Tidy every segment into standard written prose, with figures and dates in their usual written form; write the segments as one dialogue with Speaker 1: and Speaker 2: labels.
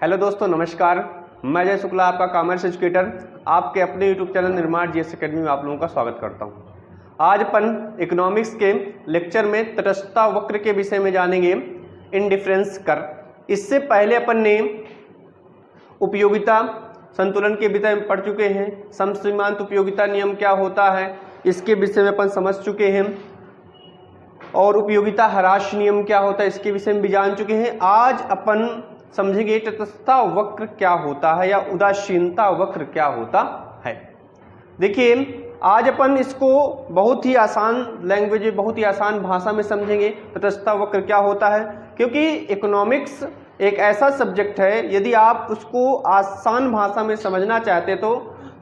Speaker 1: Hello दोस्तों, नमस्कार। मैं जय शुक्ला, आपका कॉमर्स एजुकेटर, आपके अपने यूट्यूब चैनल निर्माण जीएस एकेडमी में आप लोगों का स्वागत करता हूं। आज अपन इकोनॉमिक्स के लेक्चर में तटस्थता वक्र के विषय में जानेंगे, इंडिफरेंस कर्व। इससे पहले अपन ने उपयोगिता संतुलन के विषय में पढ़ चुके हैं। समसीमांत उपयोगिता नियम क्या होता है इसके विषय में अपन समझ चुके हैं, और उपयोगिता ह्रास नियम क्या होता है इसके विषय में भी जान चुके हैं। आज अपन समझेंगे तटस्थता वक्र क्या होता है या उदासीनता वक्र क्या होता है। देखिए, आज अपन इसको बहुत ही आसान लैंग्वेज में, बहुत ही आसान भाषा में समझेंगे तटस्थता वक्र क्या होता है, क्योंकि इकोनॉमिक्स एक ऐसा सब्जेक्ट है, यदि आप उसको आसान भाषा में समझना चाहते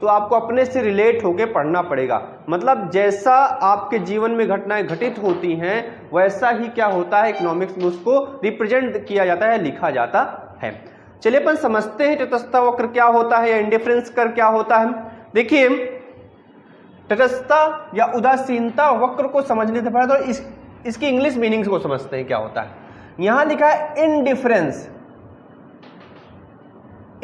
Speaker 1: तो आपको अपने से रिलेट होके पढ़ना पड़ेगा। मतलब जैसा आपके जीवन में घटनाएं घटित होती हैं वैसा ही क्या होता है इकोनॉमिक्स में उसको रिप्रेजेंट किया जाता है, लिखा जाता है। चलिए अपन समझते हैं तटस्थता वक्र क्या होता है या इंडिफरेंस कर्व क्या होता है। देखिए, तटस्थता या उदासीनता वक्र को समझने से पहले तो इसकी इंग्लिश मीनिंग्स को समझते हैं क्या होता है। यहां लिखा है इंडिफरेंस।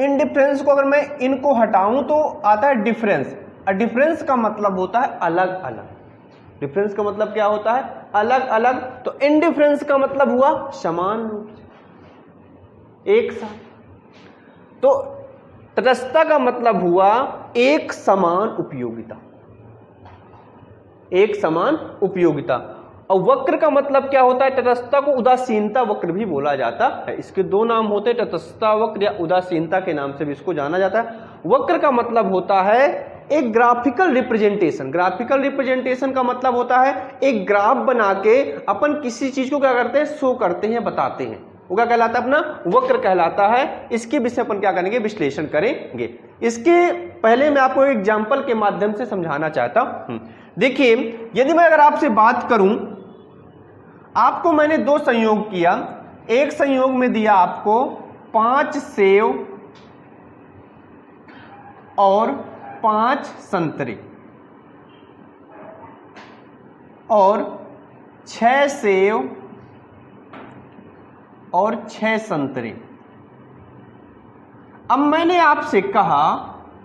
Speaker 1: इंडिफरेंस को अगर मैं इनको हटाऊं तो आता है डिफरेंस। डिफरेंस का मतलब होता है अलग अलग। डिफरेंस का मतलब क्या होता है? अलग अलग। तो इंडिफरेंस का मतलब हुआ समान रूप से, एक साथ। तो तटस्थता का मतलब हुआ एक समान उपयोगिता, एक समान उपयोगिता। और वक्र का मतलब क्या होता है? तटस्थता को उदासीनता वक्र भी बोला जाता है। इसके दो नाम होते हैं, तटस्थता वक्र या उदासीनता के नाम से भी इसको जाना जाता है। वक्र का मतलब होता है एक ग्राफिकल रिप्रेजेंटेशन। ग्राफिकल रिप्रेजेंटेशन का मतलब होता है एक ग्राफ बना के अपन किसी चीज को क्या करते हैं, शो करते हैं, बताते हैं। वो क्या कहलाता है? अपना वक्र कहलाता है। इसके विषय अपन क्या करेंगे, विश्लेषण करेंगे। इसके पहले मैं आपको एक एग्जाम्पल के माध्यम से समझाना चाहता हूं। देखिए, यदि मैं अगर आपसे बात करूं, आपको मैंने दो संयोग किया। एक संयोग में दिया आपको 5 सेव और 5 संतरे, और 6 सेव और 6 संतरे। अब मैंने आपसे कहा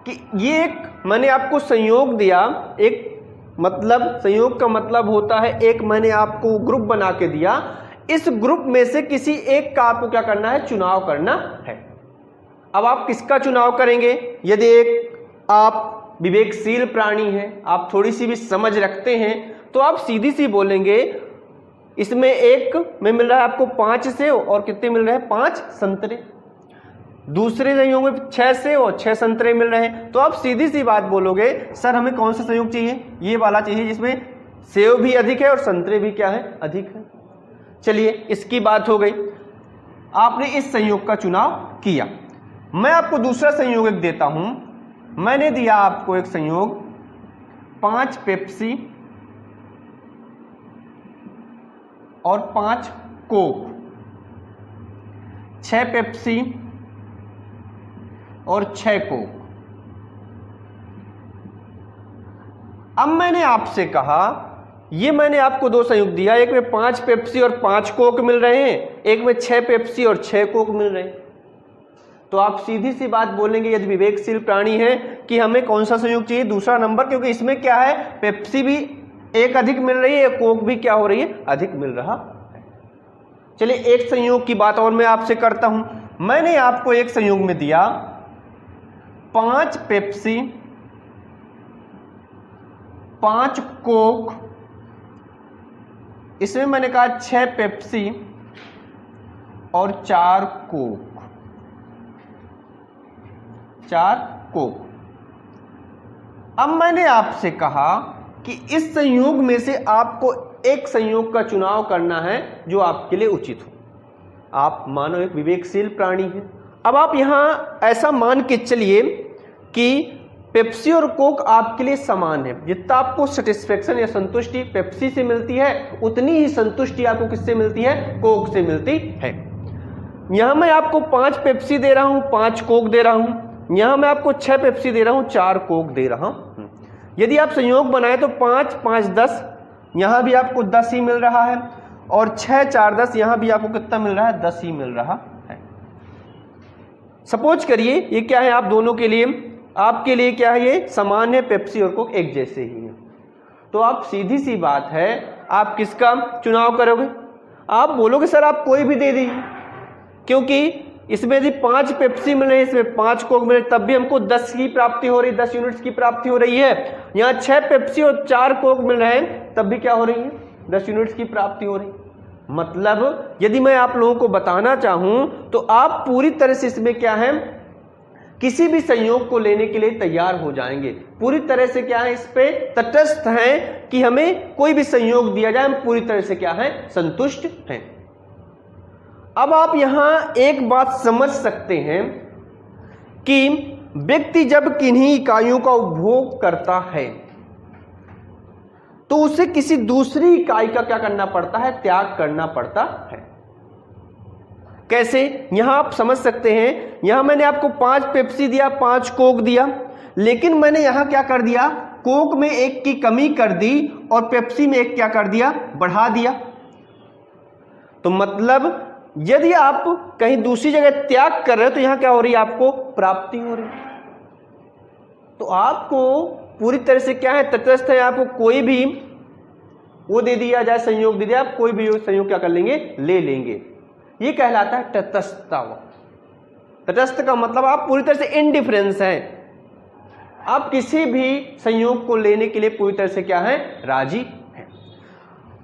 Speaker 1: कि ये एक मैंने आपको संयोग दिया। एक मतलब संयोग का मतलब होता है एक मैंने आपको ग्रुप बना के दिया। इस ग्रुप में से किसी एक का आपको क्या करना है, चुनाव करना है। अब आप किसका चुनाव करेंगे? यदि एक आप विवेकशील प्राणी हैं, आप थोड़ी सी भी समझ रखते हैं, तो आप सीधी सी बोलेंगे इसमें एक में मिल रहा है आपको 5 सेव और कितने मिल रहे हैं, 5 संतरे। दूसरे संयोग में 6 सेव और 6 संतरे मिल रहे हैं। तो आप सीधी सी बात बोलोगे, सर हमें कौन सा संयोग चाहिए? ये वाला चाहिए जिसमें सेव भी अधिक है और संतरे भी क्या है, अधिक है। चलिए, इसकी बात हो गई। आपने इस संयोग का चुनाव किया। मैं आपको दूसरा संयोग एक देता हूं। मैंने दिया आपको एक संयोग 5 पेप्सी और 5 कोक, 6 पेप्सी और 6 कोक। अब मैंने आपसे कहा, ये मैंने आपको दो संयुक्त दिया, एक में 5 पेप्सी और 5 कोक मिल रहे हैं, एक में 6 पेप्सी और 6 कोक मिल रहे हैं। तो आप सीधी सी बात बोलेंगे यदि विवेकशील प्राणी है कि हमें कौन सा संयुक्त चाहिए, दूसरा नंबर, क्योंकि इसमें क्या है, पेप्सी भी एक अधिक मिल रही है, कोक भी क्या हो रही है, अधिक मिल रहा है। चलिए, एक संयोग की बात और मैं आपसे करता हूं। मैंने आपको एक संयोग में दिया 5 पेप्सी, 5 कोक, इसमें मैंने कहा 6 पेप्सी और 4 कोक, 4 कोक। अब मैंने आपसे कहा कि इस संयोग में से आपको एक संयोग का चुनाव करना है जो आपके लिए उचित हो। आप मानो एक विवेकशील प्राणी है। अब आप यहां ऐसा मान के चलिए कि पेप्सी और कोक आपके लिए समान है। जितना आपको सेटिस्फेक्शन या संतुष्टि पेप्सी से मिलती है, उतनी ही संतुष्टि आपको किससे मिलती है, कोक से मिलती है। यहां मैं आपको 5 पेप्सी दे रहा हूं, 5 कोक दे रहा हूं। यहां मैं आपको 6 पेप्सी दे रहा हूं, 4 कोक दे रहा हूं। यदि आप संयोग बनाए तो 5 5 10, यहां भी आपको 10 ही मिल रहा है, और 6 4 10, यहां भी आपको कितना मिल रहा है, 10 ही मिल रहा है। सपोज करिए ये क्या है आप दोनों के लिए, आपके लिए क्या है, ये समान है, पेप्सी और कोक एक जैसे ही है। तो आप सीधी सी बात है आप किसका चुनाव करोगे? आप बोलोगे सर आप कोई भी दे दीजिए, क्योंकि इसमें यदि 5 पेप्सी मिल रहे हैं, इसमें 5 कोक मिल रहे, तब भी हमको 10 की प्राप्ति हो रही है, 10 यूनिट्स की प्राप्ति हो रही है। यहाँ 6 पेप्सी और 4 कोक मिल रहे हैं, तब भी क्या हो रही है, 10 यूनिट्स की प्राप्ति हो रही है। मतलब यदि मैं आप लोगों को बताना चाहूं तो आप पूरी तरह से इसमें क्या है, किसी भी संयोग को लेने के लिए तैयार हो जाएंगे, पूरी तरह से क्या है, इस पे तटस्थ हैं कि हमें कोई भी संयोग दिया जाए, हम पूरी तरह से क्या है, संतुष्ट हैं। अब आप यहां एक बात समझ सकते हैं कि व्यक्ति जब किन्हीं इकाइयों का उपभोग करता है तो उसे किसी दूसरी इकाई का क्या करना पड़ता है, त्याग करना पड़ता है। कैसे? यहां आप समझ सकते हैं, यहां मैंने आपको 5 पेप्सी दिया, 5 कोक दिया, लेकिन मैंने यहां क्या कर दिया, कोक में 1 की कमी कर दी और पेप्सी में 1 क्या कर दिया, बढ़ा दिया। तो मतलब यदि आप कहीं दूसरी जगह त्याग कर रहे हो तो यहां क्या हो रही है, आपको प्राप्ति हो रही है। तो आपको पूरी तरह से क्या है, तटस्थ है, आपको कोई भी वो दे दिया जाए, संयोग दे दिया, आप कोई भी संयोग क्या कर लेंगे, ले लेंगे। ये कहलाता है तटस्थता। तटस्थ का मतलब आप पूरी तरह से इनडिफरेंस हैं, आप किसी भी संयोग को लेने के लिए पूरी तरह से क्या है, राजी हैं।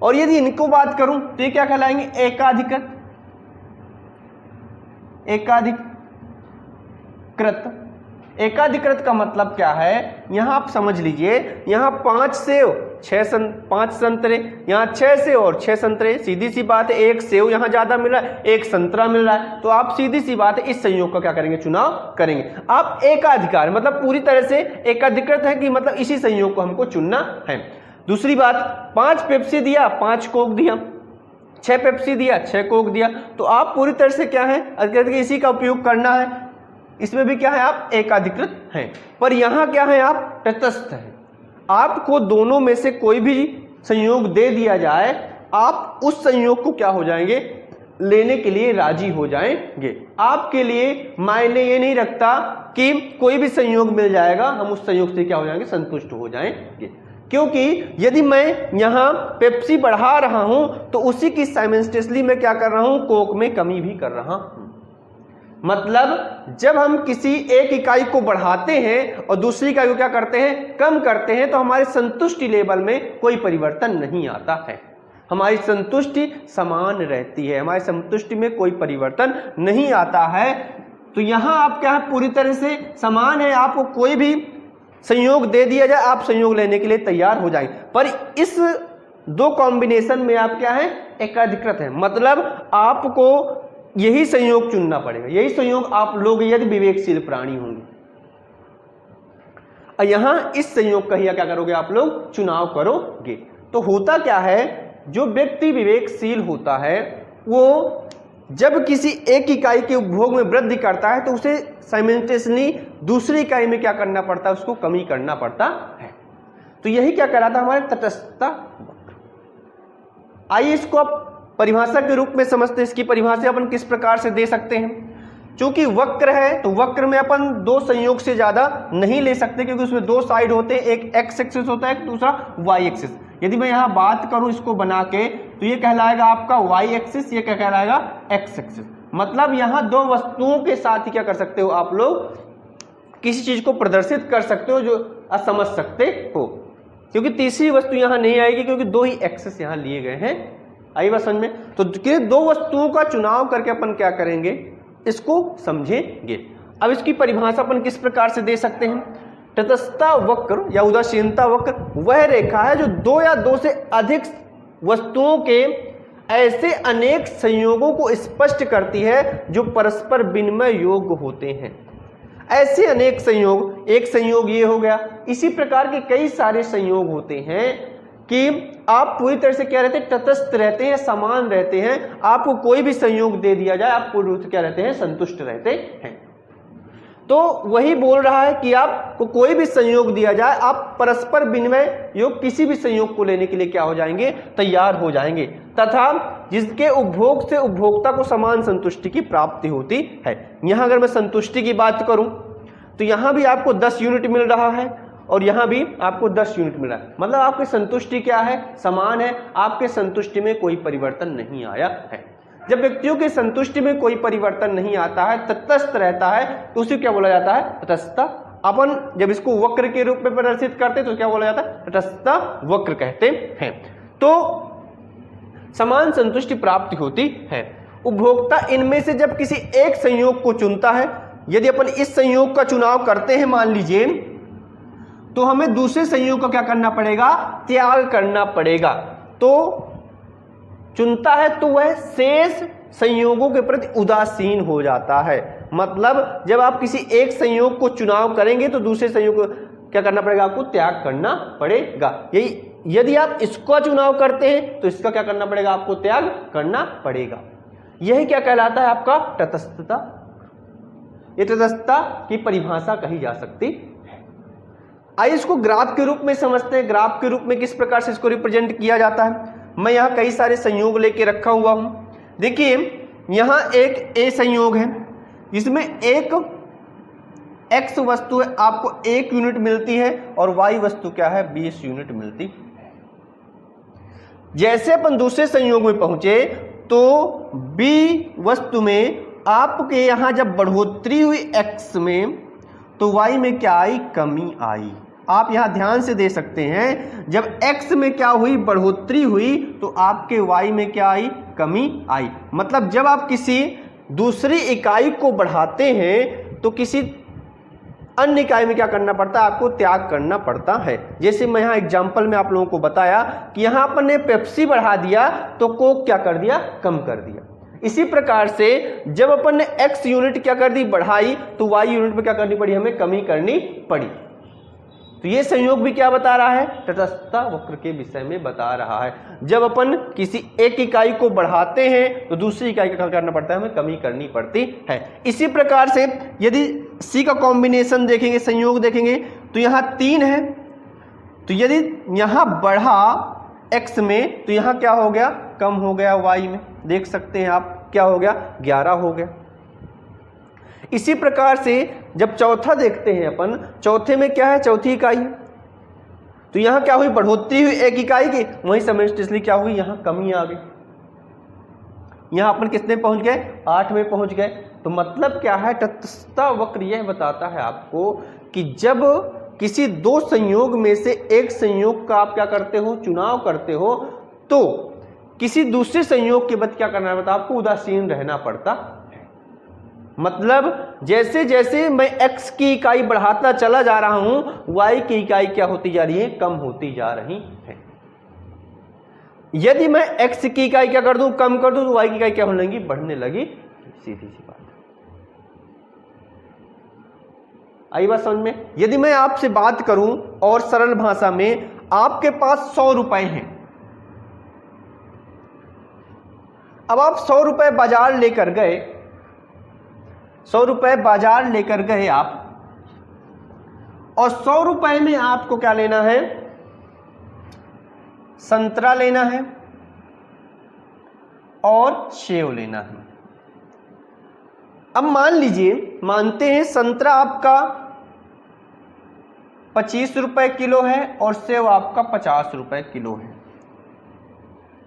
Speaker 1: और यदि इनको बात करूं तो ये क्या कहलाएंगे, एकाधिकृत। एकाधिकृत का मतलब क्या है, यहां आप समझ लीजिए, यहां 5 सेव 5 संतरे, यहां 6 सेव और 6 संतरे, सीधी सी बात है, 1 सेव यहां ज्यादा मिल रहा है, 1 संतरा मिल रहा है, तो आप सीधी सी बात है इस संयोग का क्या करेंगे, चुनाव करेंगे। आप एकाधिकार मतलब पूरी तरह से एकाधिकृत है कि मतलब इसी संयोग को हमको चुनना है। दूसरी बात, 5 पेप्सी दिया, 5 कोक दिया, 6 पेप्सी दिया, 6 कोक दिया, तो आप पूरी तरह से क्या है, इसी का उपयोग करना है। इसमें भी क्या है, आप एकाधिकृत हैं। पर यहां क्या है, आप तटस्थ हैं। आपको दोनों में से कोई भी संयोग दे दिया जाए, आप उस संयोग को क्या हो जाएंगे, लेने के लिए राजी हो जाएंगे। आपके लिए मायने ये नहीं रखता कि कोई भी संयोग मिल जाएगा, हम उस संयोग से क्या हो जाएंगे, संतुष्ट हो जाएंगे। क्योंकि यदि मैं यहां पेप्सी बढ़ा रहा हूं तो उसी की साइमल्टेनियसली मैं क्या कर रहा हूं, कोक में कमी भी कर रहा हूं। मतलब जब हम किसी एक इकाई को बढ़ाते हैं और दूसरी इकाई को क्या करते हैं, कम करते हैं, तो हमारे संतुष्टि लेवल में कोई परिवर्तन नहीं आता है, हमारी संतुष्टि समान रहती है, हमारी संतुष्टि में कोई परिवर्तन नहीं आता है। तो यहां आप क्या है, पूरी तरह से समान है, आपको कोई भी संयोग दे दिया जाए, आप संयोग लेने के लिए तैयार हो जाएंगे। पर इस 2 कॉम्बिनेशन में आप क्या है, एकाधिकृत है, मतलब आपको यही संयोग चुनना पड़ेगा, यही संयोग आप लोग यदि विवेकशील प्राणी होंगे। और यहां इस संयोग का ही क्या करोगे, आप लोग चुनाव करोगे। तो होता क्या है, जो व्यक्ति विवेकशील होता है वो जब किसी एक इकाई के उपभोग में वृद्धि करता है तो उसे साइमल्टेनियसली दूसरी इकाई में क्या करना पड़ता है, उसको कमी करना पड़ता है। तो यही क्या कहलाता है, हमारे तटस्थता। आइए इसको आप परिभाषा के रूप में समझते हैं। इसकी परिभाषा अपन किस प्रकार से दे सकते हैं, चूंकि वक्र है तो वक्र में अपन 2 संयोग से ज्यादा नहीं ले सकते, क्योंकि उसमें 2 साइड होते हैं, एक एक्स एक्सिस होता है, एक दूसरा वाई एक्सिस। यदि मैं यहां बात करूं इसको बना के तो ये कहलाएगा आपका वाई एक्सिस, ये क्या कहलाएगा, एक्स एक्सिस। मतलब यहां 2 वस्तुओं के साथ ही क्या कर सकते हो, आप लोग किसी चीज को प्रदर्शित कर सकते हो जो समझ सकते हो, क्योंकि तीसरी वस्तु यहां नहीं आएगी, क्योंकि 2 ही एक्सिस यहां लिए गए हैं। आई बात समझ में? तो 2 वस्तुओं का चुनाव करके अपन क्या करेंगे, इसको समझेंगे। अब इसकी परिभाषा अपन किस प्रकार से दे सकते हैं, तटस्थता वक्र या उदासीनता वक्र वह रेखा है जो 2 या 2 से अधिक वस्तुओं के ऐसे अनेक संयोगों को स्पष्ट करती है जो परस्पर विनिमय योग्य होते हैं। ऐसे अनेक संयोग, एक संयोग ये हो गया, इसी प्रकार के कई सारे संयोग होते हैं कि आप पूरी तरह से क्या रहते हैं, तटस्थ रहते हैं, समान रहते हैं। आपको कोई भी संयोग दे दिया जाए, आप पूरी रूप से क्या रहते हैं, संतुष्ट रहते हैं। तो वही बोल रहा है कि आपको कोई भी संयोग दिया जाए, आप परस्पर विनिमय योग किसी भी संयोग को लेने के लिए क्या हो जाएंगे, तैयार हो जाएंगे, तथा जिसके उपभोग से उपभोक्ता को समान संतुष्टि की प्राप्ति होती है। यहां अगर मैं संतुष्टि की बात करूं तो यहां भी आपको 10 यूनिट मिल रहा है और यहां भी आपको 10 यूनिट मिल रहा है, मतलब आपकी संतुष्टि क्या है, समान है, आपके संतुष्टि में कोई परिवर्तन नहीं आया है। जब व्यक्तियों की संतुष्टि में कोई परिवर्तन नहीं आता है, तटस्थ रहता है, तो उसे क्या बोला जाता है, तटस्थता। अपन जब इसको वक्र के रूप में प्रदर्शित करते तो क्या बोला जाता है, तटस्थता वक्र कहते हैं। तो समान संतुष्टि प्राप्ति होती है। उपभोक्ता इनमें से जब किसी एक संयोग को चुनता है, यदि अपन इस संयोग का चुनाव करते हैं मान लीजिए, तो हमें दूसरे संयोग का क्या करना पड़ेगा, त्याग करना पड़ेगा। तो चुनता है तो वह शेष संयोगों के प्रति उदासीन हो जाता है। मतलब जब आप किसी एक संयोग को चुनाव करेंगे तो दूसरे संयोग को क्या करना पड़ेगा, आपको त्याग करना पड़ेगा। यही यदि आप इसका चुनाव करते हैं तो इसका क्या करना पड़ेगा, आपको त्याग करना पड़ेगा। यही क्या कहलाता है, आपका तटस्थता। ये तटस्थता की परिभाषा कही जा सकती है। आइए इसको ग्राफ के रूप में समझते हैं। ग्राफ के रूप में किस प्रकार से इसको रिप्रेजेंट किया जाता है। मैं यहां कई सारे संयोग लेके रखा हुआ हूं। देखिए यहां एक ए संयोग है जिसमें एक एक्स वस्तु है, आपको 1 यूनिट मिलती है, और वाई वस्तु क्या है, 20 यूनिट मिलती है। जैसे अपन दूसरे संयोग में पहुंचे तो बी वस्तु में आपके यहां जब बढ़ोतरी हुई एक्स में, तो वाई में क्या आई, कमी आई। आप यहां ध्यान से दे सकते हैं, जब x में क्या हुई, बढ़ोतरी हुई, तो आपके y में क्या आई, कमी आई। मतलब जब आप किसी दूसरी इकाई को बढ़ाते हैं तो किसी अन्य इकाई में क्या करना पड़ता है, आपको त्याग करना पड़ता है। जैसे मैं यहां एग्जांपल में आप लोगों को बताया कि यहां अपन ने पेप्सी बढ़ा दिया तो कोक क्या कर दिया, कम कर दिया। इसी प्रकार से जब अपन ने x यूनिट क्या कर दी, बढ़ाई, तो y यूनिट में क्या करनी पड़ी, हमें कमी करनी पड़ी। तो ये संयोग भी क्या बता रहा है, तटस्थता वक्र के विषय में बता रहा है। जब अपन किसी एक इकाई को बढ़ाते हैं तो दूसरी इकाई का क्या करना पड़ता है, हमें कमी करनी पड़ती है। इसी प्रकार से यदि सी का कॉम्बिनेशन देखेंगे, संयोग देखेंगे, तो यहां 3 है, तो यदि यहां बढ़ा x में तो यहां क्या हो गया, कम हो गया y में। देख सकते हैं आप, क्या हो गया, 11 हो गया। इसी प्रकार से जब चौथा देखते हैं अपन, चौथे में क्या है, चौथी इकाई है, तो यहां क्या हुई, बढ़ोतरी हुई एक इकाई की, वहीं समष्टि क्या हुई, यहां कमी आ गई। यहां अपन कितने पहुंच गए, 8 में पहुंच गए। तो मतलब क्या है, तटस्थता वक्र यह बताता है आपको कि जब किसी 2 संयोग में से एक संयोग का आप क्या करते हो, चुनाव करते हो, तो किसी दूसरे संयोग के बाद क्या करना पड़ता है, आपको उदासीन रहना पड़ता है। मतलब जैसे जैसे मैं x की इकाई बढ़ाता चला जा रहा हूं, y की इकाई क्या होती जा रही है, कम होती जा रही है। यदि मैं x की इकाई क्या कर दूं, कम कर दूं, तो y की इकाई क्या होने लगी, बढ़ने लगी। सीधी सी बात। आई बात समझ में। यदि मैं आपसे बात करूं और सरल भाषा में, आपके पास 100 रुपए हैं, अब आप 100 रुपए बाजार लेकर गए, 100 रुपए बाजार लेकर गए आप, और 100 रुपए में आपको क्या लेना है, संतरा लेना है और सेव लेना है। अब मान लीजिए, मानते हैं संतरा आपका 25 रुपए किलो है और सेव आपका 50 रुपए किलो है।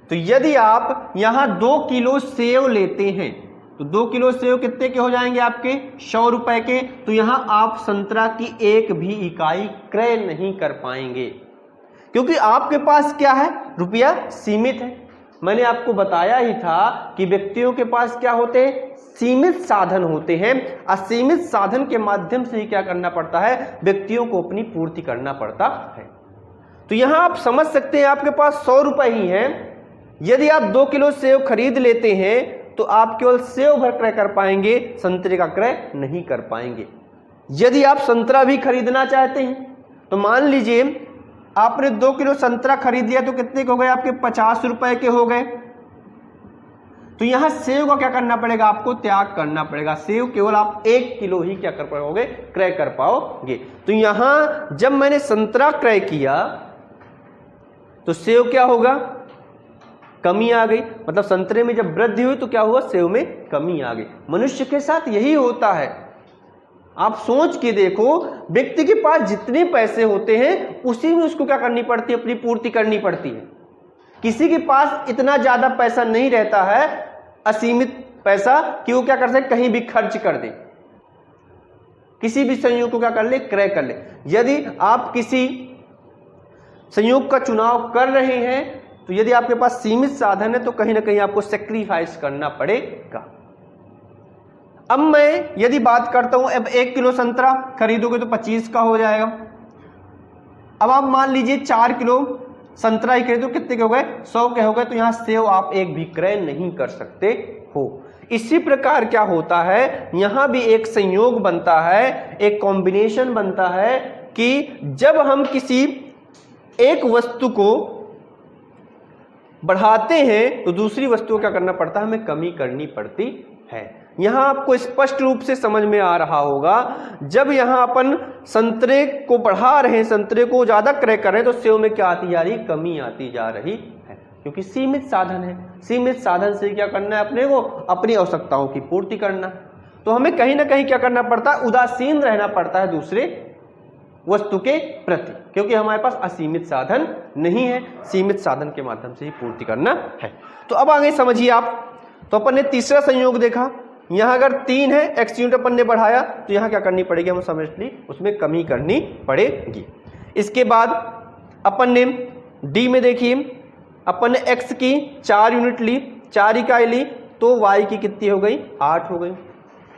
Speaker 1: तो यदि आप यहां 2 किलो सेव लेते हैं तो 2 किलो सेव कितने के हो जाएंगे, आपके 100 रुपए के। तो यहां आप संतरा की एक भी इकाई क्रय नहीं कर पाएंगे, क्योंकि आपके पास क्या है, रुपया सीमित है। मैंने आपको बताया ही था कि व्यक्तियों के पास क्या होते हैं, सीमित साधन होते हैं। असीमित साधन के माध्यम से ही क्या करना पड़ता है, व्यक्तियों को अपनी पूर्ति करना पड़ता है। तो यहां आप समझ सकते हैं, आपके पास 100 रुपए ही हैं। यदि आप 2 किलो सेव खरीद लेते हैं तो आप केवल सेव भर क्रय कर पाएंगे, संतरे का क्रय नहीं कर पाएंगे। यदि आप संतरा भी खरीदना चाहते हैं तो मान लीजिए आपने 2 किलो संतरा खरीद लिया, तो कितने के हो गए, आपके 50 रुपए के हो गए। तो यहां सेव का क्या करना पड़ेगा, आपको त्याग करना पड़ेगा। सेव केवल आप 1 किलो ही क्या कर पाओगे, क्रय कर पाओगे। तो यहां जब मैंने संतरा क्रय किया तो सेव क्या होगा, कमी आ गई। मतलब संतरे में जब वृद्धि हुई तो क्या हुआ, सेव में कमी आ गई। मनुष्य के साथ यही होता है। आप सोच के देखो, व्यक्ति के पास जितने पैसे होते हैं उसी में उसको क्या करनी पड़ती है, अपनी पूर्ति करनी पड़ती है। किसी के पास इतना ज्यादा पैसा नहीं रहता है, असीमित पैसा, कि वो क्या कर सके, कहीं भी खर्च कर दे, किसी भी संयोग को क्या कर ले, क्रय कर ले। यदि आप किसी संयोग का चुनाव कर रहे हैं तो यदि आपके पास सीमित साधन है तो कहीं ना कहीं आपको सेक्रीफाइस करना पड़ेगा। अब मैं यदि बात करता हूं, अब 1 किलो संतरा खरीदोगे तो 25 का हो जाएगा। अब आप मान लीजिए 4 किलो संतरा ही खरीदो, कितने के हो गए, 100 के हो गए। तो यहां सेव आप एक भी क्रय नहीं कर सकते हो। इसी प्रकार क्या होता है, यहां भी एक संयोग बनता है, एक कॉम्बिनेशन बनता है कि जब हम किसी एक वस्तु को बढ़ाते हैं तो दूसरी वस्तु को क्या करना पड़ता है, हमें कमी करनी पड़ती है। यहां आपको स्पष्ट रूप से समझ में आ रहा होगा, जब यहां अपन संतरे को बढ़ा रहे हैं, संतरे को ज्यादा क्रय कर रहे हैं, तो सेव में क्या आती जा रही, कमी आती जा रही है, क्योंकि सीमित साधन है। सीमित साधन से क्या करना है, अपने को अपनी आवश्यकताओं की पूर्ति करना। तो हमें कहीं ना कहीं क्या करना पड़ता है, उदासीन रहना पड़ता है दूसरे वस्तु के प्रति, क्योंकि हमारे पास असीमित साधन नहीं है, सीमित साधन के माध्यम से ही पूर्ति करना है। तो अब आगे समझिए आप। तो अपन ने तीसरा संयोग देखा, यहां अगर 3 है, एक्स यूनिट अपन ने बढ़ाया तो यहां क्या करनी पड़ेगी, हम समझ ली, उसमें कमी करनी पड़ेगी। इसके बाद अपन ने डी में देखिए, अपन ने एक्स की 4 यूनिट ली, 4 इकाई ली, तो वाई की कितनी हो गई, 8 हो गई।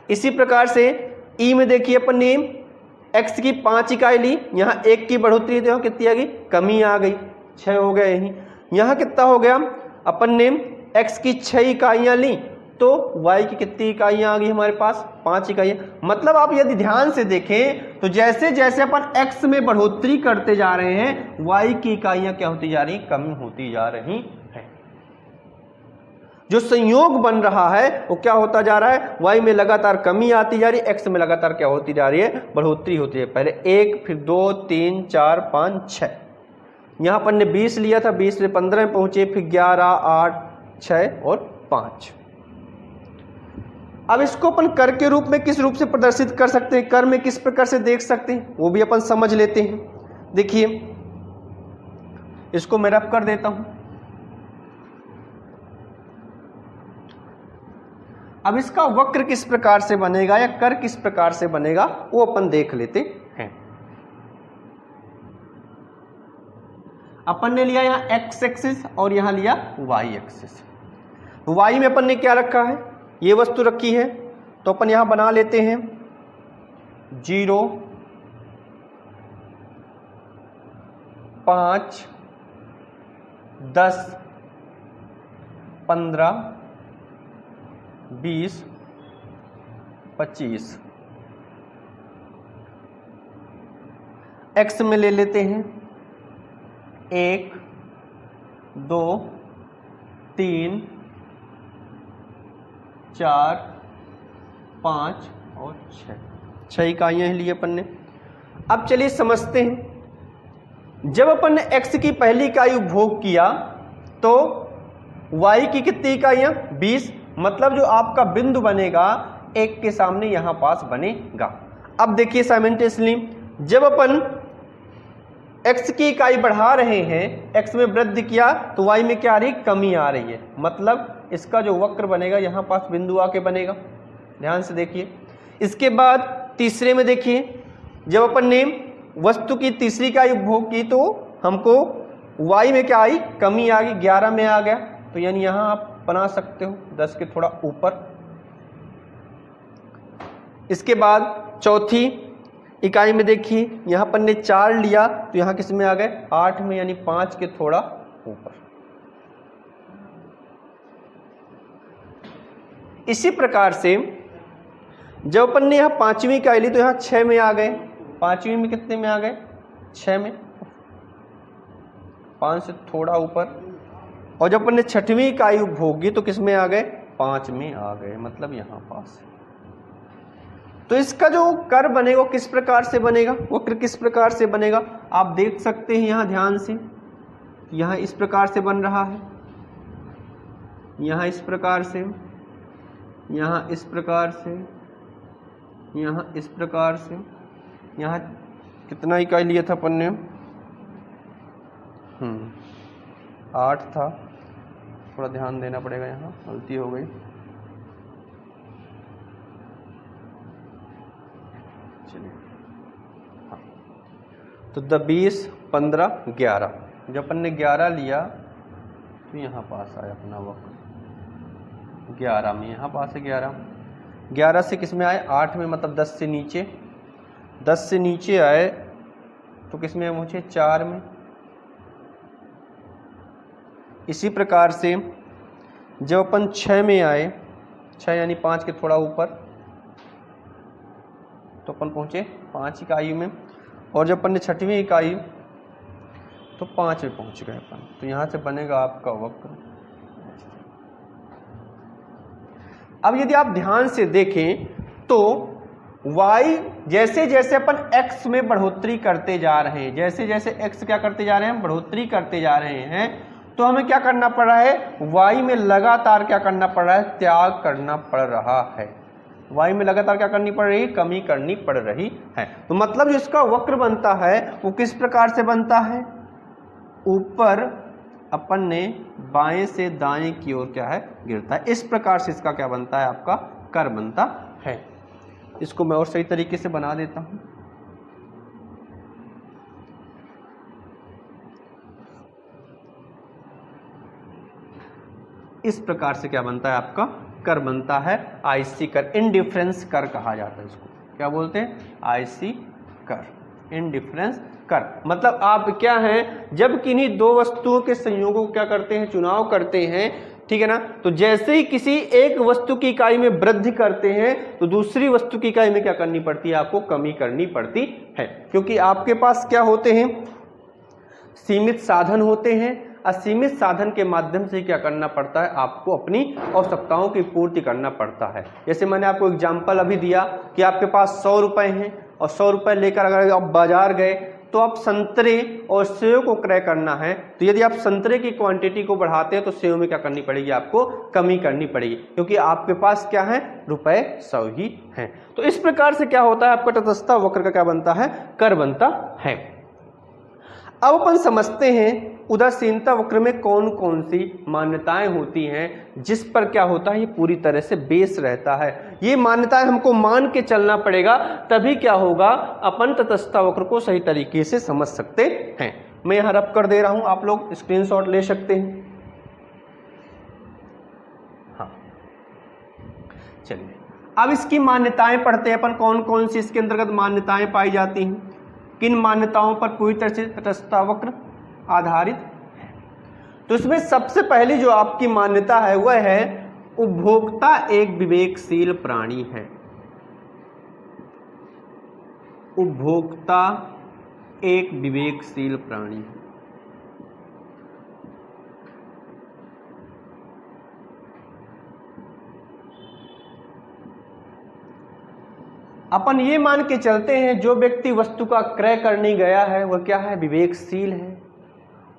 Speaker 1: इसी प्रकार से ई में देखिए, अपन ने एक्स की 5 इकाई ली, यहां 1 की बढ़ोतरी तो कितनी आ गई, कमी आ गई, 6 हो गए। यही यहां कितना हो गया, अपन ने एक्स की 6 इकाइयां ली तो y की कितनी इकाइयां आ गई हमारे पास, 5 इकाइयां। मतलब आप यदि ध्यान से देखें तो जैसे जैसे अपन x में बढ़ोतरी करते जा रहे हैं, y की इकाइयां क्या होती जा रही, कम होती जा रही है। जो संयोग बन रहा है वो क्या होता जा रहा है, y में लगातार कमी आती जा रही है, x में लगातार क्या होती जा रही है, बढ़ोतरी होती है। पहले 1, फिर 2, 3, 4, 5, 6। यहां अपन ने 20 लिया था, 20 से 15 में पहुंचे, फिर 11, 8, 6 और 5। अब इसको अपन कर के रूप में किस रूप से प्रदर्शित कर सकते हैं, कर में किस प्रकार से देख सकते हैं, वो भी अपन समझ लेते हैं। देखिए, इसको मैं रफ कर देता हूं। अब इसका वक्र किस प्रकार से बनेगा या कर किस प्रकार से बनेगा वो अपन देख लेते हैं। अपन ने लिया यहां x एक्सिस और यहां लिया y एक्सिस। y में अपन ने क्या रखा है, ये वस्तु रखी है, तो अपन यहां बना लेते हैं 0, 5, 10, 15, 20, 25। x में ले लेते हैं 1, 2, 3, 4, 5 और 6 इकाइयां ली अपन ने। अब चलिए समझते हैं, जब अपन ने x की पहली इकाई उपभोग किया तो y की कितनी इकाइयां, 20। मतलब जो आपका बिंदु बनेगा 1 के सामने यहां पास बनेगा। अब देखिए साइमल्टेनियसली, जब अपन x की इकाई बढ़ा रहे हैं, x में वृद्धि किया तो y में क्या आ रही, कमी आ रही है। मतलब इसका जो वक्र बनेगा यहां पास बिंदु आके बनेगा। ध्यान से देखिए। इसके बाद तीसरे में देखिए, जब अपन ने वस्तु की तीसरी इकाई उपभोग की तो हमको y में क्या आई, कमी आ गई, 11 में आ गया। तो यानी यहां आप बना सकते हो 10 के थोड़ा ऊपर। इसके बाद चौथी इकाई में देखिए, यहां अपन ने 4 लिया तो यहां किस में आ गए, 8 में, यानी 5 के थोड़ा ऊपर। इसी प्रकार से जब अपन ने यहां 5वीं इकाई ली तो यहां 6 में आ गए। 5वीं में कितने में आ गए, 6 में, 5 से थोड़ा ऊपर। और जब अपन ने 6वीं इकाई उपभोग की तो किस में आ गए, 5 में आ गए, मतलब यहाँ पास है। तो इसका जो कर बनेगा वो किस प्रकार से बनेगा, वक्र किस प्रकार से बनेगा आप देख सकते हैं यहाँ ध्यान से। यहाँ इस प्रकार से बन रहा है, यहाँ इस प्रकार से, यहाँ इस प्रकार से, यहाँ इस प्रकार से। यहाँ कितना इकाई लिया था अपन ने, 8 था, थोड़ा ध्यान देना पड़ेगा, यहाँ गलती हो गई। चलिए हाँ, तो 20, 15, 11, जब अपन ने 11 लिया तो यहाँ पास आया अपना वक्र 11 में, यहाँ पास है 11 से किस में आए 8 में, मतलब 10 से नीचे, 10 से नीचे आए तो किस में पहुँचे 4 में। इसी प्रकार से जब अपन 6 में आए, 6 यानी 5 के थोड़ा ऊपर, तो अपन पहुँचे 5 इकाई में, और जब अपन ने 6वीं इकाई तो 5 में पहुँच गए अपन। तो यहाँ से बनेगा आपका वक्र। अब यदि आप ध्यान से देखें तो y जैसे जैसे अपन x में बढ़ोतरी करते जा रहे हैं, जैसे जैसे x क्या करते जा रहे हैं, बढ़ोतरी करते जा रहे हैं, तो हमें क्या करना पड़ रहा है, y में लगातार क्या करना पड़ रहा है, त्याग करना पड़ रहा है। y में लगातार क्या करनी पड़ रही है, कमी करनी पड़ रही है। तो मतलब जो इसका वक्र बनता है वो किस प्रकार से बनता है, ऊपर अपन ने बाएं से दाएं की ओर क्या है गिरता है। इस प्रकार से इसका क्या बनता है, आपका कर बनता है। इसको मैं और सही तरीके से बना देता हूं। इस प्रकार से क्या बनता है, आपका कर बनता है आईसी कर, इनडिफरेंस कर कहा जाता है इसको। क्या बोलते हैं, आईसी कर, इनडिफरेंस कर। मतलब आप क्या हैं, जब किन्हीं दो वस्तुओं के संयोगों को क्या करते हैं, चुनाव करते हैं, ठीक है ना, तो जैसे ही किसी एक वस्तु की इकाई में वृद्धि करते हैं तो दूसरी वस्तु की इकाई में क्या करनी पड़ती है, आपको कमी करनी पड़ती है। क्योंकि आपके पास क्या होते हैं, सीमित साधन होते हैं। असीमित साधन के माध्यम से क्या करना पड़ता है, आपको अपनी आवश्यकताओं की पूर्ति करना पड़ता है। जैसे मैंने आपको एग्जाम्पल अभी दिया कि आपके पास 100 रुपए हैं और 100 रुपए लेकर अगर आप बाजार गए तो आप संतरे और सेव को क्रय करना है, तो यदि आप संतरे की क्वांटिटी को बढ़ाते हैं तो सेव में क्या करनी पड़ेगी, आपको कमी करनी पड़ेगी, क्योंकि आपके पास क्या है, रुपए 100 ही हैं। तो इस प्रकार से क्या होता है, आपका तटस्थता वक्र का क्या बनता है, कर बनता है। अब अपन समझते हैं उदासीनता वक्र में कौन कौन सी मान्यताएं होती हैं जिस पर क्या होता है, ये पूरी तरह से बेस रहता है। ये मान्यताएं हमको मान के चलना पड़ेगा, तभी क्या होगा, अपन तटस्थता वक्र को सही तरीके से समझ सकते हैं। मैं यहां रब कर दे रहा हूं, आप लोग स्क्रीनशॉट ले सकते हैं। हाँ चलिए अब इसकी मान्यताएं पढ़ते हैं अपन, कौन कौन सी इसके अंतर्गत मान्यताएं पाई जाती हैं, किन मान्यताओं पर पूरी तरह से तटस्थता वक्र आधारित है। तो इसमें सबसे पहली जो आपकी मान्यता है वह है उपभोक्ता एक विवेकशील प्राणी है। उपभोक्ता एक विवेकशील प्राणी है। अपन ये मान के चलते हैं जो व्यक्ति वस्तु का क्रय करने गया है वह क्या है, विवेकशील है।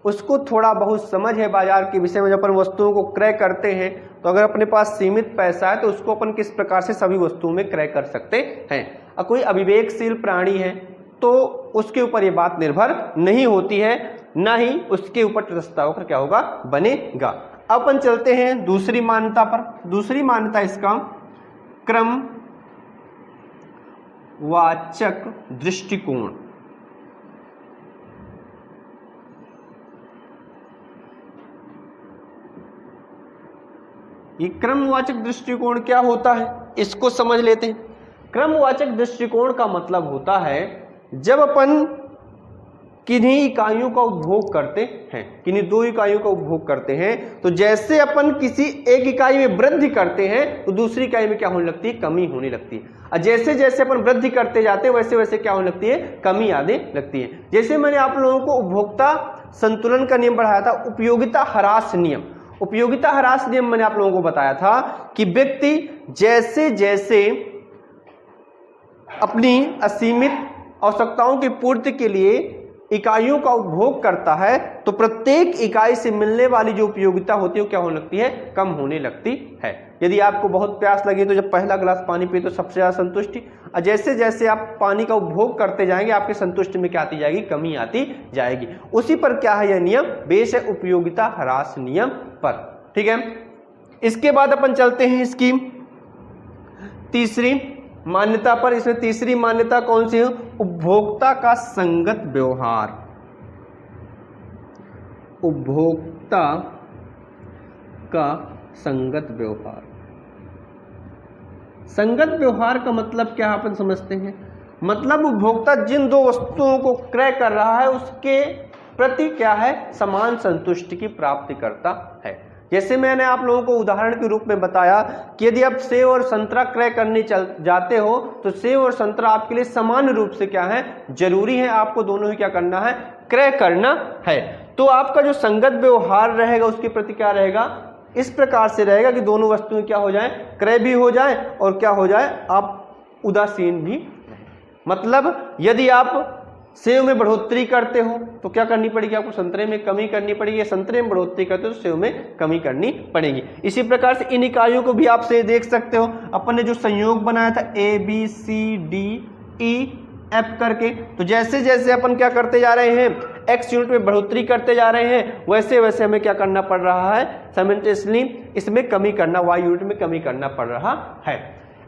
Speaker 1: उसको थोड़ा बहुत समझ है बाजार के विषय में। जब अपन वस्तुओं को क्रय करते हैं तो अगर अपने पास सीमित पैसा है तो उसको अपन किस प्रकार से सभी वस्तुओं में क्रय कर सकते हैं। और कोई अविवेकशील प्राणी है तो उसके ऊपर ये बात निर्भर नहीं होती है, ना ही उसके ऊपर तटस्थता वक्र क्या होगा, बनेगा। अब अपन चलते हैं दूसरी मान्यता पर। दूसरी मान्यता इसका क्रम वाचक दृष्टिकोण। ये क्रमवाचक दृष्टिकोण क्या होता है, इसको समझ लेते हैं। क्रमवाचक दृष्टिकोण का मतलब होता है जब अपन किन्हीं इकाइयों का उपभोग करते हैं, किन्हीं दो इकाइयों का उपभोग करते हैं, तो जैसे अपन किसी एक इकाई में वृद्धि करते हैं तो दूसरी इकाई में क्या होने लगती है, कमी होने लगती है। और जैसे जैसे अपन वृद्धि करते जाते हैं वैसे वैसे क्या होने लगती है, कमी आने लगती है। जैसे मैंने आप लोगों को उपभोक्ता संतुलन का नियम पढ़ाया था, उपयोगिता ह्रास नियम। उपयोगिता ह्रास नियम मैंने आप लोगों को बताया था कि व्यक्ति जैसे जैसे अपनी असीमित आवश्यकताओं की पूर्ति के लिए इकाइयों का उपभोग करता है तो प्रत्येक इकाई से मिलने वाली जो उपयोगिता होती है वो क्या होने लगती है, कम होने लगती है। यदि आपको बहुत प्यास लगे तो जब पहला गिलास पानी पिए तो सबसे ज्यादा संतुष्टि, और जैसे जैसे आप पानी का उपभोग करते जाएंगे आपके संतुष्टि में क्या आती जाएगी, कमी आती जाएगी। उसी पर क्या है यह नियम, बेस है उपयोगिता ह्रास नियम पर। ठीक है, इसके बाद अपन चलते हैं इसकी तीसरी मान्यता पर। इसमें तीसरी मान्यता कौन सी है, उपभोक्ता का संगत व्यवहार। उपभोक्ता का संगत व्यवहार। संगत व्यवहार का मतलब क्या अपन समझते हैं, मतलब उपभोक्ता जिन दो वस्तुओं को क्रय कर रहा है उसके प्रति क्या है, समान संतुष्टि की प्राप्ति करता है। जैसे मैंने आप लोगों को उदाहरण के रूप में बताया कि यदि आप सेब और संतरा क्रय करने जाते हो तो सेब और संतरा आपके लिए समान रूप से क्या है, जरूरी है, आपको दोनों ही क्या करना है, क्रय करना है। तो आपका जो संगत व्यवहार रहेगा उसके प्रति क्या रहेगा, इस प्रकार से रहेगा कि दोनों वस्तुएं क्या हो जाए, क्रय भी हो जाए और क्या हो जाए, आप उदासीन भी। मतलब यदि आप सेव में बढ़ोतरी करते हो तो क्या करनी पड़ेगी, आपको संतरे में कमी करनी पड़ेगी, संतरे में बढ़ोतरी करते हो तो सेव में कमी करनी पड़ेगी। इसी प्रकार से इन इकाइयों को भी आप से देख सकते हो, अपन ने जो संयोग बनाया था A B C D E F करके, तो जैसे जैसे अपन क्या करते जा रहे हैं, X यूनिट में बढ़ोतरी करते जा रहे हैं, वैसे वैसे हमें क्या करना पड़ रहा है, साइमल्टेनियसली इसमें कमी करना, Y यूनिट में कमी करना पड़ रहा है।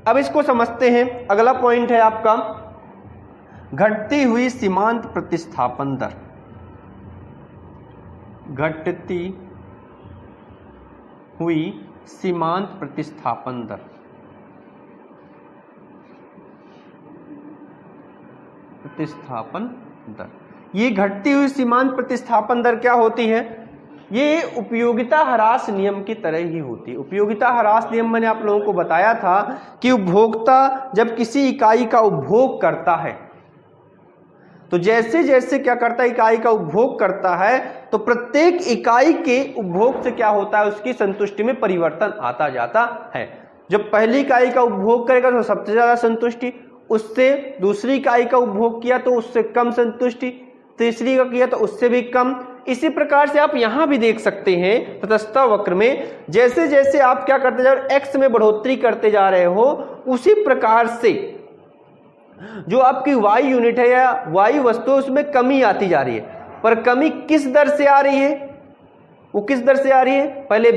Speaker 1: अब इसको समझते हैं। अगला पॉइंट है आपका घटती हुई सीमांत प्रतिस्थापन दर। घटती हुई सीमांत प्रतिस्थापन दर। प्रतिस्थापन दर, ये घटती हुई सीमांत प्रतिस्थापन दर क्या होती है, ये उपयोगिता ह्रास नियम की तरह ही होती है। उपयोगिता ह्रास नियम मैंने आप लोगों को बताया था कि उपभोक्ता जब किसी इकाई का उपभोग करता है तो जैसे जैसे क्या करता है, इकाई का उपभोग करता है तो प्रत्येक इकाई के उपभोग से क्या होता है, उसकी संतुष्टि में परिवर्तन आता जाता है। जब पहली इकाई का उपभोग करेगा तो सबसे ज्यादा संतुष्टि, उससे दूसरी इकाई का उपभोग किया तो उससे कम संतुष्टि, तीसरी का किया तो उससे भी कम। इसी प्रकार से आप यहां भी देख सकते हैं तटस्थ वक्र में, जैसे जैसे आप क्या करते जा रहे हो, एक्स में बढ़ोतरी करते जा रहे हो, उसी प्रकार से जो आपकी Y यूनिट है या Y वस्तु उसमें कमी आती जा रही है। पर कमी किस दर से आ रही है, वो किस दर से आ रही है, पहले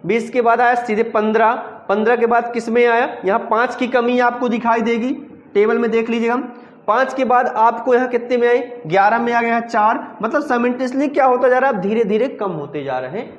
Speaker 1: 20 के बाद आया सीधे 15 के बाद किस में आया, यहाँ 5 की कमी आपको दिखाई देगी, टेबल में देख लीजिएगा। 5 के बाद आपको यहाँ कितने में आई, 11 में आ गया 4, मतलब साइमल्टेनियसली क्या होता जा रहा है, धीरे धीरे कम होते जा रहे हैं।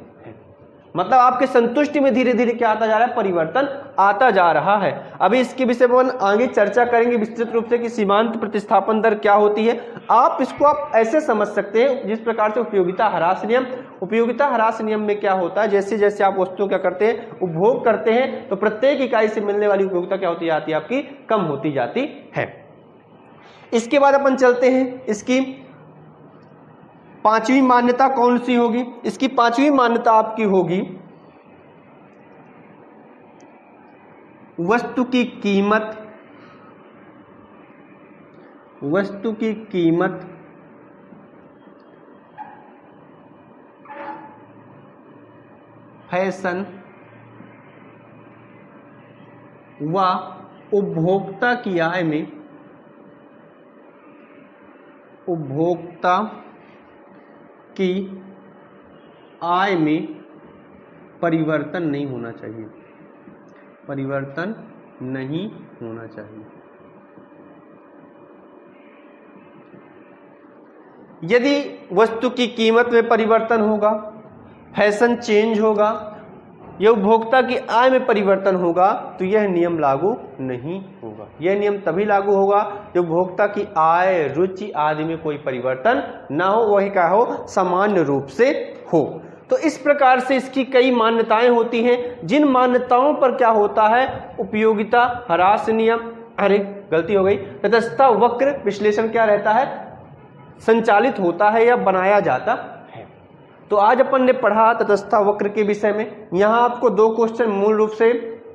Speaker 1: मतलब आपके संतुष्टि में धीरे धीरे क्या आता जा रहा है, परिवर्तन आता जा रहा है। अभी इसके विषय पर आगे चर्चा करेंगे विस्तृत रूप से कि सीमांत प्रतिस्थापन दर क्या होती है। आप इसको आप ऐसे समझ सकते हैं जिस प्रकार से उपयोगिता ह्रास नियम, उपयोगिता ह्रास नियम में क्या होता है, जैसे जैसे आप वस्तुओं क्या करते हैं, उपभोग करते हैं तो प्रत्येक इकाई से मिलने वाली उपयोगिता क्या होती जाती है, आपकी कम होती जाती है। इसके बाद अपन चलते हैं, इसकी पांचवी मान्यता कौन सी होगी। इसकी पांचवी मान्यता आपकी होगी वस्तु की कीमत, वस्तु की कीमत फैशन व उपभोक्ता की आय में, उपभोक्ता की आय में परिवर्तन नहीं होना चाहिए, परिवर्तन नहीं होना चाहिए। यदि वस्तु की कीमत में परिवर्तन होगा, फैशन चेंज होगा या उपभोक्ता की आय में परिवर्तन होगा तो यह नियम लागू नहीं होगा। यह नियम तभी लागू होगा जब उपभोक्ता की आय, रुचि आदि में कोई परिवर्तन ना हो, वही क्या हो, सामान्य रूप से हो। तो इस प्रकार से इसकी कई मान्यताएं होती हैं, जिन मान्यताओं पर क्या होता है, उपयोगिता ह्रास नियम, अरे गलती हो गई, तटस्थ वक्र विश्लेषण क्या रहता है, संचालित होता है या बनाया जाता है। तो आज अपन ने पढ़ा तटस्थता वक्र के विषय में। यहाँ आपको दो क्वेश्चन मूल रूप से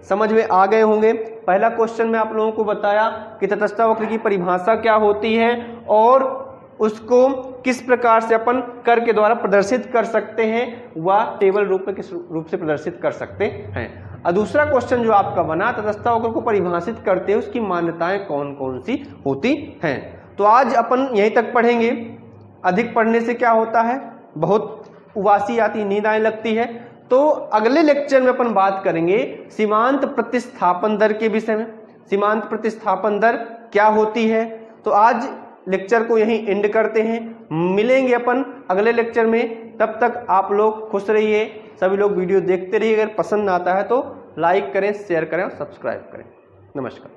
Speaker 1: समझ में आ गए होंगे। पहला क्वेश्चन में आप लोगों को बताया कि तटस्थता वक्र की परिभाषा क्या होती है और उसको किस प्रकार से अपन कर के द्वारा प्रदर्शित कर सकते हैं, वह टेबल रूप में किस रूप से प्रदर्शित कर सकते हैं। और दूसरा क्वेश्चन जो आपका बना, तटस्थता वक्र को परिभाषित करते हैं उसकी मान्यताएं कौन कौन सी होती हैं। तो आज अपन यहीं तक पढ़ेंगे। अधिक पढ़ने से क्या होता है, बहुत उबासी आती, नींद आने लगती है। तो अगले लेक्चर में अपन बात करेंगे सीमांत प्रतिस्थापन दर के विषय में। सीमांत प्रतिस्थापन दर क्या होती है। तो आज लेक्चर को यहीं एंड करते हैं, मिलेंगे अपन अगले लेक्चर में। तब तक आप लोग खुश रहिए, सभी लोग वीडियो देखते रहिए। अगर पसंद आता है तो लाइक करें, शेयर करें और सब्सक्राइब करें। नमस्कार।